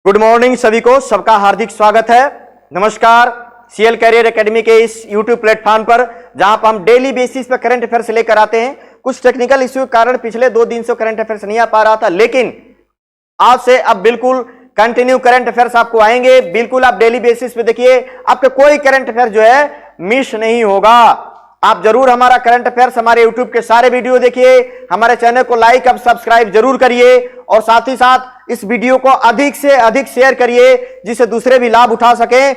Good morning सभी को, सबका हार्दिक स्वागत है। नमस्कार। सीएल कैरियर एकेडमी के इस यूट्यूब प्लेटफॉर्म पर जहां पर हम डेली बेसिस पर करंट अफेयर्स लेकर आते हैं। कुछ टेक्निकल इश्यू के कारण पिछले 2 दिन से करंट अफेयर्स नहीं आ पा रहा था, लेकिन आज से अब बिल्कुल कंटिन्यू करंट अफेयर्स आपको आएंगे। बिल्कुल आप डेली बेसिस पे देखिए, आपके कोई करंट अफेयर जो है मिस नहीं होगा। आप जरूर हमारा करंट अफेयर्स हमारे यूट्यूब के सारे वीडियो देखिए, हमारे चैनल को लाइक अब सब्सक्राइब जरूर करिए और साथ ही साथ इस वीडियो को अधिक से अधिक शेयर करिए जिससे दूसरे भी लाभ उठा सकें।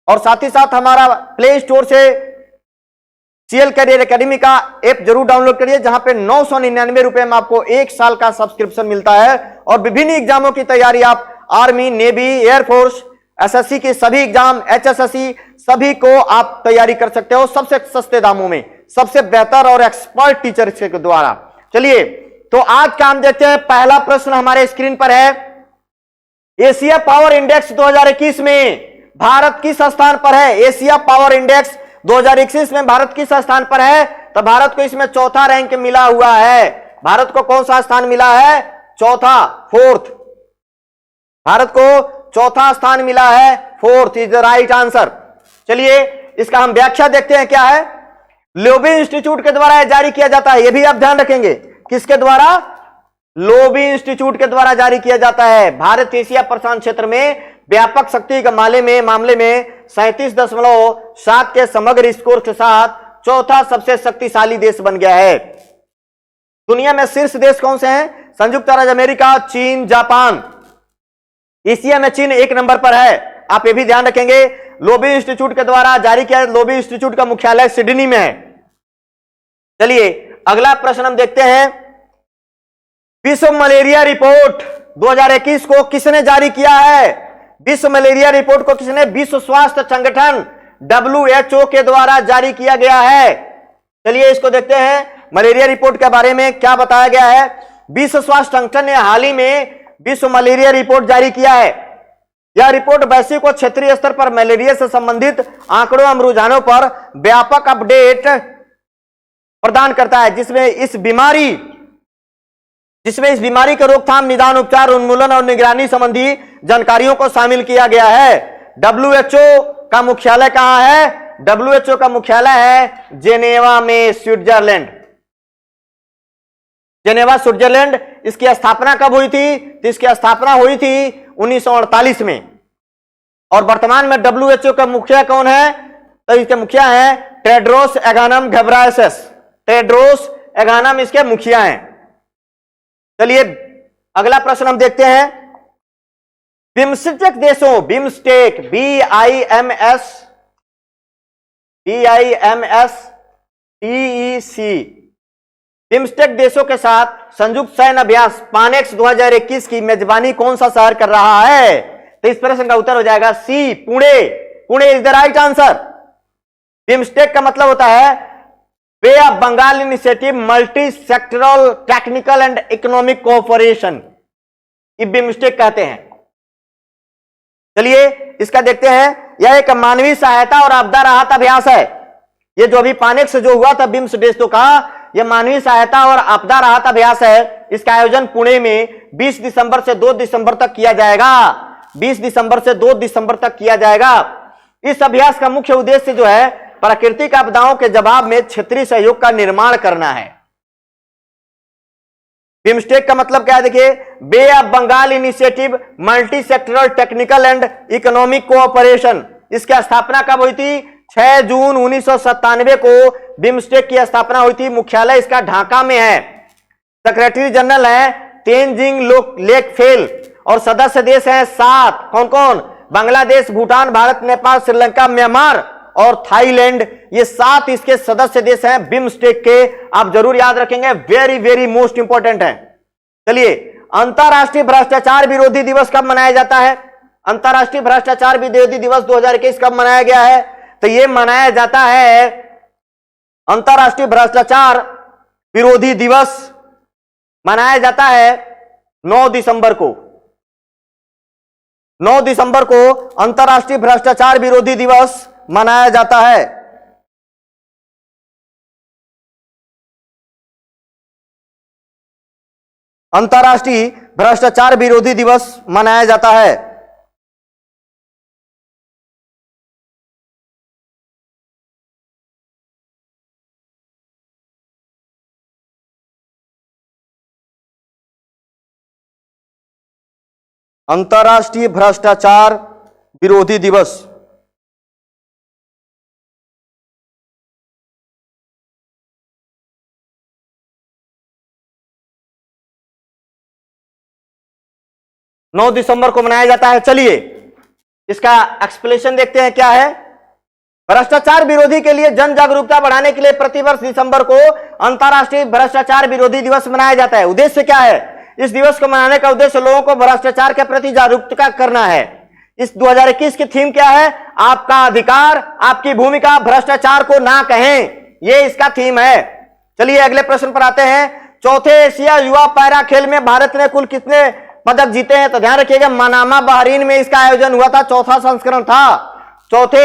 और साथ ही साथ हमारा प्ले स्टोर से सीएल कैरियर एकेडमी का ऐप जरूर डाउनलोड करिए, जहां पे 999 रुपए में आपको 1 साल का सब्सक्रिप्शन मिलता है और विभिन्न एग्जामों की तैयारी आप आर्मी, नेवी, एयरफोर्स, एसएससी के सभी एग्जाम, एचएसएससी सभी को आप तैयारी कर सकते हो सबसे सस्ते दामों में, सबसे बेहतर और एक्सपर्ट टीचर के द्वारा। चलिए तो आज का हम देखते हैं। पहला प्रश्न हमारे स्क्रीन पर है, एशिया पावर इंडेक्स 2021 में भारत किस स्थान पर है? एशिया पावर इंडेक्स 2021 में भारत किस स्थान पर है? तो भारत को इसमें चौथा रैंक मिला हुआ है। भारत को कौन सा स्थान मिला है? चौथा, फोर्थ। भारत को चौथा स्थान मिला है, fourth is the right answer. चलिए इसका हम व्याख्या देखते हैं क्या है। लोबी इंस्टीट्यूट के द्वारा जारी किया जाता है, यह भी आप ध्यान रखेंगे। किसके द्वारा? लोबी इंस्टीट्यूट के द्वारा जारी किया जाता है। भारत एशिया प्रशांत क्षेत्र में व्यापक शक्ति के मामले में 37.7 के समग्र स्कोर के साथ चौथा सबसे शक्तिशाली देश बन गया है। दुनिया में शीर्ष देश कौन से हैं? संयुक्त राज्य अमेरिका, चीन, जापान। एशिया में चीन 1 नंबर पर है, आप ये भी ध्यान रखेंगे। लोबी इंस्टीट्यूट के द्वारा जारी किया। लोबी इंस्टीट्यूट का मुख्यालय सिडनी में है। चलिए अगला प्रश्न हम देखते हैं। विश्व मलेरिया रिपोर्ट 2021 को किसने जारी किया है? विश्व मलेरिया रिपोर्ट को किसने? विश्व स्वास्थ्य संगठन WHO के द्वारा जारी किया गया है। चलिए इसको देखते हैं, मलेरिया रिपोर्ट के बारे में क्या बताया गया है। विश्व स्वास्थ्य संगठन ने हाल ही में विश्व मलेरिया रिपोर्ट जारी किया है। यह रिपोर्ट वैश्विक और क्षेत्रीय स्तर पर मलेरिया से संबंधित आंकड़ों एवं रुझानों पर व्यापक अपडेट प्रदान करता है, जिसमें इस बीमारी के रोकथाम, निदान, उपचार, उन्मूलन और निगरानी संबंधी जानकारियों को शामिल किया गया है। WHO का मुख्यालय कहां है? WHO का मुख्यालय है जेनेवा में, स्विट्जरलैंड। Geneva, Switzerland. इसकी स्थापना कब हुई थी? तो इसकी स्थापना हुई थी 1948 में। और वर्तमान में WHO का मुखिया कौन है? तो इसके मुखिया हैं टेड्रोस एधानम घेब्रेयेसस। टेड्रोस एधानम इसके मुखिया हैं। चलिए अगला प्रश्न हम देखते हैं। बिम्स्टेक देशों, बिम्स्टेक BIMSTEC, बिम्स्टेक देशों के साथ संयुक्त सैन्य अभ्यास पानेक्स 2021 की मेजबानी कौन सा शहर कर रहा है? तो इस प्रश्न का उत्तर हो जाएगा C, Pune. Pune is the right answer. BIMSTEC का मतलब होता है Bay of Bengal initiative multi sectoral technical and economic cooperation, ये बिम्स्टेक कहते हैं। चलिए इसका देखते हैं। यह एक मानवीय सहायता और आपदा राहत अभ्यास है। ये जो अभी पानेक्स जो हुआ था बिम्स देशों का, यह मानवीय सहायता और आपदा राहत अभ्यास है। इसका आयोजन पुणे में 20 दिसंबर से 2 दिसंबर तक किया जाएगा। 20 दिसंबर से 2 दिसंबर तक किया जाएगा। इस अभ्यास का मुख्य उद्देश्य जो है प्राकृतिक आपदाओं के जवाब में क्षेत्रीय सहयोग का निर्माण करना है। बिम्स्टेक का मतलब क्या है? देखिए, Bay of Bengal initiative multi sectoral technical and economic cooperation. इसकी स्थापना कब हुई थी? 6 जून 1997 को बिम्स्टेक की स्थापना हुई थी। मुख्यालय इसका ढाका में है। सेक्रेटरी जनरल है तेनजिंग लेकफेल और सदस्य देश हैं 7। कौन कौन? बांग्लादेश, भूटान, भारत, नेपाल, श्रीलंका, म्यांमार और थाईलैंड। ये 7 इसके सदस्य देश हैं बिम्स्टेक के। आप जरूर याद रखेंगे, वेरी वेरी मोस्ट इंपॉर्टेंट है। चलिए, अंतरराष्ट्रीय भ्रष्टाचार विरोधी दिवस कब मनाया जाता है? अंतरराष्ट्रीय भ्रष्टाचार विरोधी दिवस 2021 कब मनाया गया है? तो यह मनाया जाता है, अंतरराष्ट्रीय भ्रष्टाचार विरोधी दिवस मनाया जाता है 9 दिसंबर को। 9 दिसंबर को अंतरराष्ट्रीय भ्रष्टाचार विरोधी दिवस मनाया जाता है। अंतर्राष्ट्रीय भ्रष्टाचार विरोधी दिवस मनाया जाता है? अंतर्राष्ट्रीय भ्रष्टाचार विरोधी दिवस। नौ दिसंबर को मनाया जाता है। चलिए इसका एक्सप्लेनेशन देखते हैं क्या है। भ्रष्टाचार विरोधी के लिए जन जागरूकता बढ़ाने के लिए प्रतिवर्ष दिसंबर को अंतर्राष्ट्रीय भ्रष्टाचार विरोधी दिवस मनाया जाता है। उद्देश्य क्या है? इस दिवस को मनाने का उद्देश्य लोगों को भ्रष्टाचार के प्रति जागरूकता करना है। इस 2021 की थीम क्या है? आपका अधिकार, आपकी भूमिका, भ्रष्टाचार को ना कहें, ये इसका थीम है। चलिए अगले प्रश्न पर आते हैं। चौथे एशिया युवा पैरा खेल में भारत ने कुल कितने पदक जीते हैं? तो ध्यान रखिएगा, मनामा बहरीन में इसका आयोजन हुआ था, चौथा संस्करण था चौथे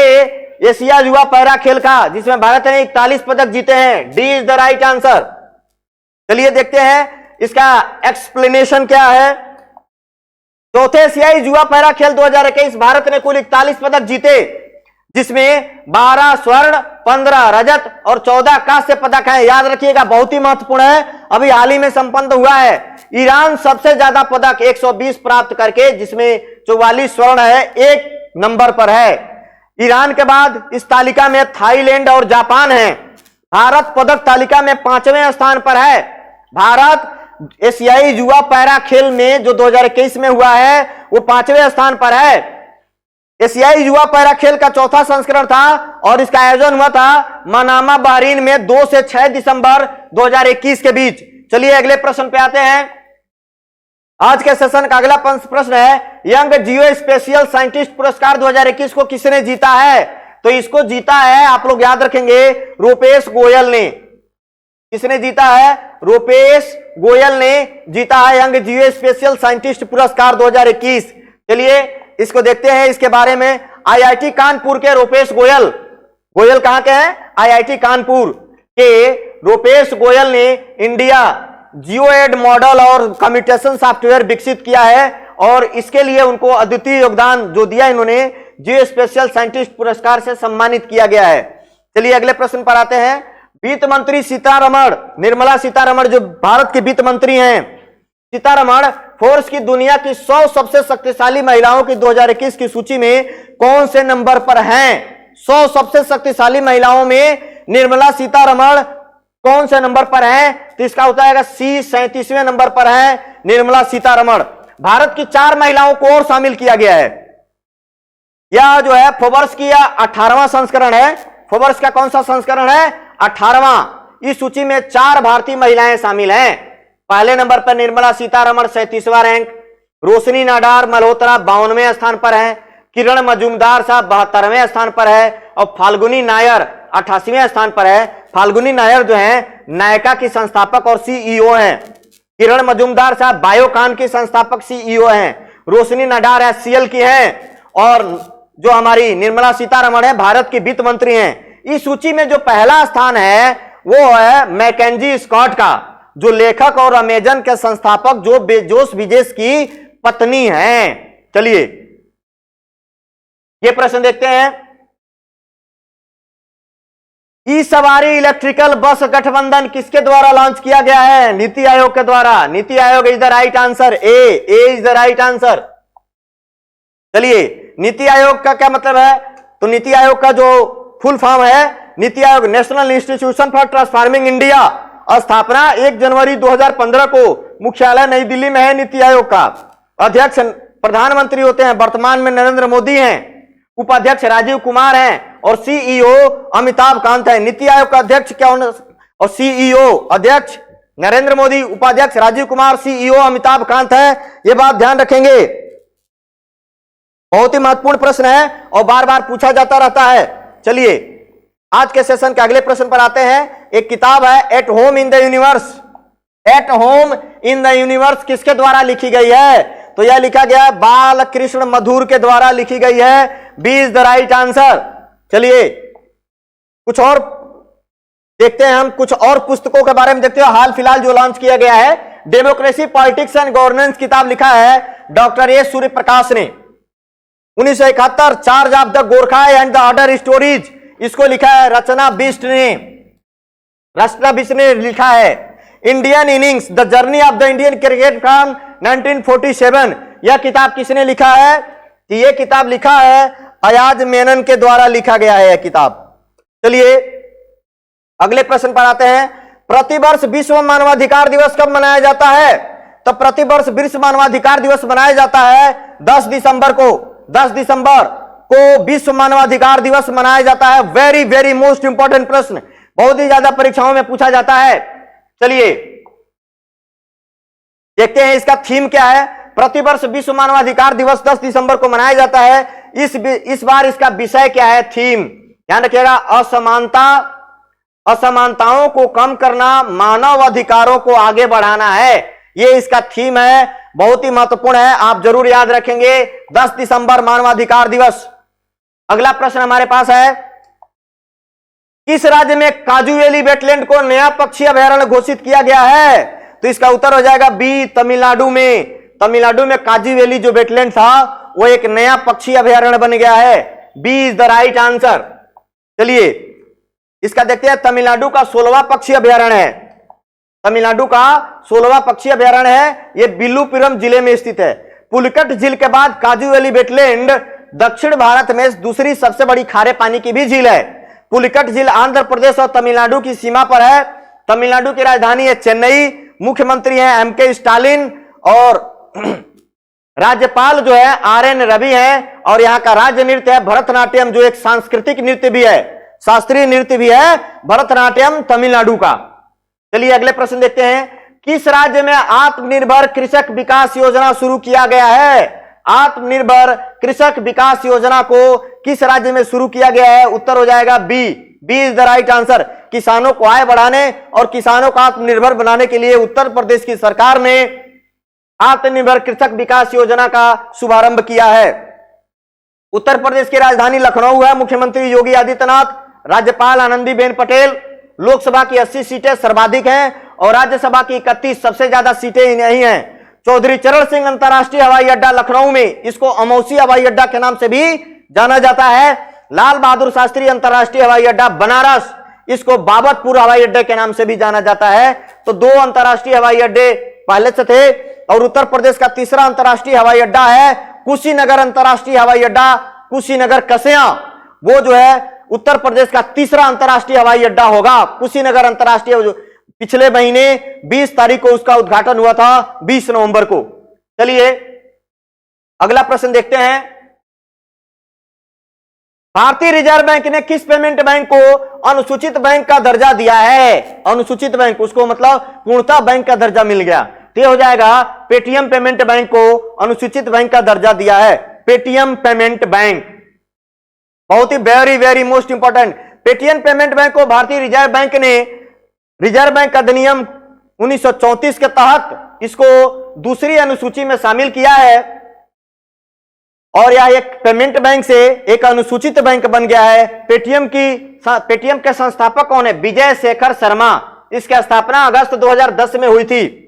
एशिया युवा पैरा खेल का, जिसमें भारत ने 41 पदक जीते हैं। D is the right answer. चलिए देखते हैं इसका एक्सप्लेनेशन क्या है। चौथे एशियाई युवा पैरा खेल 2021 भारत ने कुल 41 पदक जीते, जिसमें 12 स्वर्ण, 15 रजत और 14 कांस्य पदक है। याद रखिएगा, बहुत ही महत्वपूर्ण है, अभी हाल ही में संपन्न हुआ है। ईरान सबसे ज्यादा पदक 120 प्राप्त करके, जिसमें 44 स्वर्ण है, 1 नंबर पर है। ईरान के बाद इस तालिका में थाईलैंड और जापान है। भारत पदक तालिका में 5वें स्थान पर है। भारत एशियाई युवा पैरा खेल में जो 2021 में हुआ है वो 5वें स्थान पर है। एशियाई युवा पैरा खेल का चौथा संस्करण था और इसका आयोजन हुआ था मनामा बहरीन में 2 से 6 दिसंबर 2021 के बीच। चलिए अगले प्रश्न पे आते हैं। आज के सेशन का अगला प्रश्न है, यंग जियो स्पेशियल साइंटिस्ट पुरस्कार 2021 को किसने जीता है? तो इसको जीता है, आप लोग याद रखेंगे, रूपेश गोयल ने। किसने जीता है? रूपेश गोयल ने जीता है यंग जियो स्पेशियल साइंटिस्ट पुरस्कार 2021। चलिए इसको देखते हैं इसके बारे में। आईआईटी कानपुर के रूपेश गोयल, गोयल कहां के हैं? आईआईटी कानपुर के रूपेश गोयल ने इंडिया जियोएड मॉडल और कम्युनिकेशन सॉफ्टवेयर विकसित किया है और इसके लिए उनको अद्वितीय योगदान जो दिया इन्होंने, जियो स्पेशियल साइंटिस्ट पुरस्कार से सम्मानित किया गया है। चलिए अगले प्रश्न पर आते हैं। वित्त मंत्री सीतारमण, निर्मला सीतारमण जो भारत की वित्त मंत्री हैं, सीतारमण फोर्स की दुनिया की 100 सबसे शक्तिशाली महिलाओं की 2021 की सूची में कौन से नंबर पर हैं? 100 सबसे शक्तिशाली महिलाओं में निर्मला सीतारमण कौन से नंबर पर है? तो इसका होता है सी, 37वें नंबर पर है निर्मला सीतारमण। भारत की 4 महिलाओं को और शामिल किया गया है। यह जो है फोर्ब्स की 18वां संस्करण है। फोर्ब्स का कौन सा संस्करण है? 18वां। इस सूची में 4 भारतीय महिलाएं शामिल हैं। पहले नंबर पर निर्मला सीतारमण 37वां रैंक, रोशनी नाडार मल्होत्रा 52वें स्थान पर है, किरण मजूमदार साहब 72वें स्थान पर है और फाल्गुनी नायर 88वें स्थान पर है। फाल्गुनी नायर जो है नायका की संस्थापक और सीईओ हैं। किरण मजूमदार साहब बायोकान की संस्थापक सीईओ हैं। रोशनी नाडार एचसीएल की हैं और जो हमारी निर्मला सीतारमण है भारत की वित्त मंत्री हैं। इस सूची में जो पहला स्थान है वो है मैकेंजी स्कॉट का, जो लेखक और अमेजन के संस्थापक जो बेजोस बिजेस की पत्नी हैं। चलिए ये प्रश्न देखते हैं। ई सवारी इलेक्ट्रिकल बस गठबंधन किसके द्वारा लॉन्च किया गया है? नीति आयोग के द्वारा। NITI Aayog is the right answer. A is the right answer. चलिए नीति आयोग का क्या मतलब है? तो नीति आयोग का जो फुल फॉर्म है, NITI Aayog national institution for transforming India, स्थापना 1 जनवरी 2015 को, मुख्यालय नई दिल्ली में है नीति आयोग का। अध्यक्ष प्रधानमंत्री होते हैं, वर्तमान में नरेंद्र मोदी हैं, उपाध्यक्ष राजीव कुमार हैं और सीईओ अमिताभ कांत हैं। नीति आयोग का अध्यक्ष क्या होना और सीईओ, अध्यक्ष नरेंद्र मोदी, उपाध्यक्ष राजीव कुमार, सीईओ अमिताभ कांत है। ये बात ध्यान रखेंगे, बहुत ही महत्वपूर्ण प्रश्न है और बार बार पूछा जाता रहता है। चलिए आज के सेशन के अगले प्रश्न पर आते हैं। एक किताब है at home in the universe. At home in the universe किसके द्वारा लिखी गई है? तो यह लिखा गया है बालकृष्ण मधुर के द्वारा लिखी गई है। B is the right answer. चलिए कुछ और देखते हैं, हम कुछ और पुस्तकों के बारे में देखते हैं। हाल फिलहाल जो लॉन्च किया गया है डेमोक्रेसी पॉलिटिक्स एंड गवर्नेंस किताब लिखा है डॉक्टर ए सूर्य प्रकाश ने। 1971 charge of the Gorkha and the other stories, इसको लिखा है रचना बिष्ट ने लिखा है। Indian innings the journey of the Indian cricket from 1947, यह किताब किसने लिखा है? कि यह किताब लिखा है अयाज मेनन के द्वारा लिखा गया है यह किताब। चलिए अगले प्रश्न पर आते हैं। प्रतिवर्ष विश्व मानवाधिकार दिवस कब मनाया जाता है? तो प्रतिवर्ष विश्व मानवाधिकार दिवस मनाया जाता है 10 दिसंबर को। 10 दिसंबर को विश्व मानवाधिकार दिवस मनाया जाता है। वेरी वेरी मोस्ट इंपॉर्टेंट प्रश्न, बहुत ही ज्यादा परीक्षाओं में पूछा जाता है। चलिए देखते हैं इसका थीम क्या है। प्रतिवर्ष विश्व मानवाधिकार दिवस 10 दिसंबर को मनाया जाता है। इस बार इसका विषय क्या है? थीम ध्यान रखिएगा, असमानताओं को कम करना, मानव अधिकारों को आगे बढ़ाना है, यह इसका थीम है। बहुत ही महत्वपूर्ण है, आप जरूर याद रखेंगे 10 दिसंबर मानवाधिकार दिवस। अगला प्रश्न हमारे पास है, किस राज्य में काजू वैली वेटलैंड को नया पक्षी अभयारण्य घोषित किया गया है? तो इसका उत्तर हो जाएगा बी, तमिलनाडु में। तमिलनाडु में काजू वैली जो वेटलैंड था वो एक नया पक्षी अभयारण्य बन गया है। B is the right answer. चलिए इसका देखते हैं, तमिलनाडु का 16वां पक्षी अभयारण्य है। तमिलनाडु का 16वां पक्षी अभयारण्य है, यह बिल्लुपुरम जिले में स्थित है। पुलिकट झील के बाद काजू वैली वेटलैंड दक्षिण भारत में दूसरी सबसे बड़ी खारे पानी की भी झील है। पुलिकट झील आंध्र प्रदेश और तमिलनाडु की सीमा पर है। तमिलनाडु की राजधानी है चेन्नई। मुख्यमंत्री हैं एमके स्टालिन और राज्यपाल जो है आरएन रवि है। और यहाँ का राज्य नृत्य है भरतनाट्यम, जो एक सांस्कृतिक नृत्य भी है, शास्त्रीय नृत्य भी है भरतनाट्यम तमिलनाडु का। चलिए अगले प्रश्न देखते हैं, किस राज्य में आत्मनिर्भर कृषक विकास योजना शुरू किया गया है? आत्मनिर्भर कृषक विकास योजना को किस राज्य में शुरू किया गया है? उत्तर हो जाएगा B. B is the right answer. किसानों को आय बढ़ाने और किसानों को आत्मनिर्भर बनाने के लिए उत्तर प्रदेश की सरकार ने आत्मनिर्भर कृषक विकास योजना का शुभारंभ किया है। उत्तर प्रदेश की राजधानी लखनऊ है। मुख्यमंत्री योगी आदित्यनाथ, राज्यपाल आनंदीबेन पटेल। लोकसभा की 80 सीटें सर्वाधिक हैं और राज्यसभा की 31 सबसे ज्यादा सीटें यही हैं। चौधरी चरण सिंह अंतरराष्ट्रीय हवाई अड्डा लखनऊ में, इसको अमौसी हवाई अड्डा के नाम से भी जाना जाता है। लाल बहादुर शास्त्री अंतरराष्ट्रीय हवाई अड्डा बनारस, इसको बाबतपुर हवाई अड्डे के नाम से भी जाना जाता है। तो 2 अंतरराष्ट्रीय हवाई अड्डे पहले से थे। और उत्तर प्रदेश का तीसरा अंतरराष्ट्रीय हवाई अड्डा है कुशीनगर अंतरराष्ट्रीय हवाई अड्डा। कुशीनगर कसिया, वो जो है उत्तर प्रदेश का तीसरा अंतरराष्ट्रीय हवाई अड्डा होगा कुशीनगर अंतरराष्ट्रीय। पिछले महीने 20 तारीख को उसका उद्घाटन हुआ था, 20 नवंबर को। चलिए अगला प्रश्न देखते हैं, भारतीय रिजर्व बैंक ने किस पेमेंट बैंक को अनुसूचित बैंक का दर्जा दिया है? अनुसूचित बैंक, उसको मतलब पूर्णतः बैंक का दर्जा मिल गया। तो हो जाएगा पेटीएम पेमेंट बैंक को अनुसूचित बैंक का दर्जा दिया है। पेटीएम पेमेंट बैंक, बहुत ही very very most important. Paytm payment bank को भारतीय रिजर्व बैंक ने रिजर्व बैंक अधिनियम 1934 के तहत इसको दूसरी अनुसूची में शामिल किया है और यह एक पेमेंट बैंक से एक अनुसूचित बैंक बन गया है। पेटीएम के संस्थापक कौन है? विजय शेखर शर्मा। इसकी स्थापना अगस्त 2010 में हुई थी।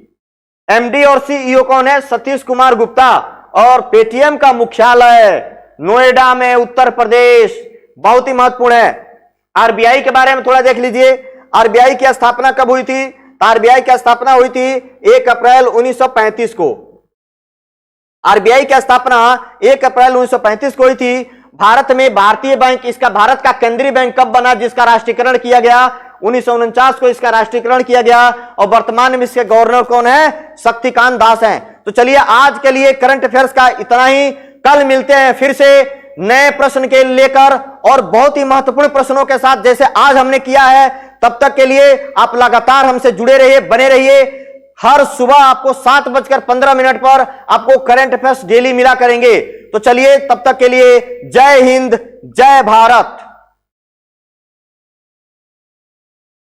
एमडी और सीईओ कौन है? सतीश कुमार गुप्ता। और पेटीएम का मुख्यालय नोएडा में, उत्तर प्रदेश। बहुत ही महत्वपूर्ण है। आरबीआई के बारे में थोड़ा देख लीजिए। आरबीआई की स्थापना कब हुई थी? आरबीआई की स्थापना हुई थी 1 अप्रैल 1935 को। आरबीआई की स्थापना 1 अप्रैल 1935 को हुई थी। भारत में भारतीय बैंक, इसका भारत का केंद्रीय बैंक कब बना, जिसका राष्ट्रीयकरण किया गया? 1949 को इसका राष्ट्रीयकरण किया गया। और वर्तमान में इसके गवर्नर कौन है? शक्तिकांत दास हैं। तो चलिए आज के लिए करंट अफेयर्स का इतना ही। कल मिलते हैं फिर से नए प्रश्न के लेकर और बहुत ही महत्वपूर्ण प्रश्नों के साथ, जैसे आज हमने किया है। तब तक के लिए आप लगातार हमसे जुड़े रहिए, बने रहिए। हर सुबह आपको 7:15 पर आपको करंट अफेयर्स डेली मिला करेंगे। तो चलिए तब तक के लिए जय हिंद, जय भारत।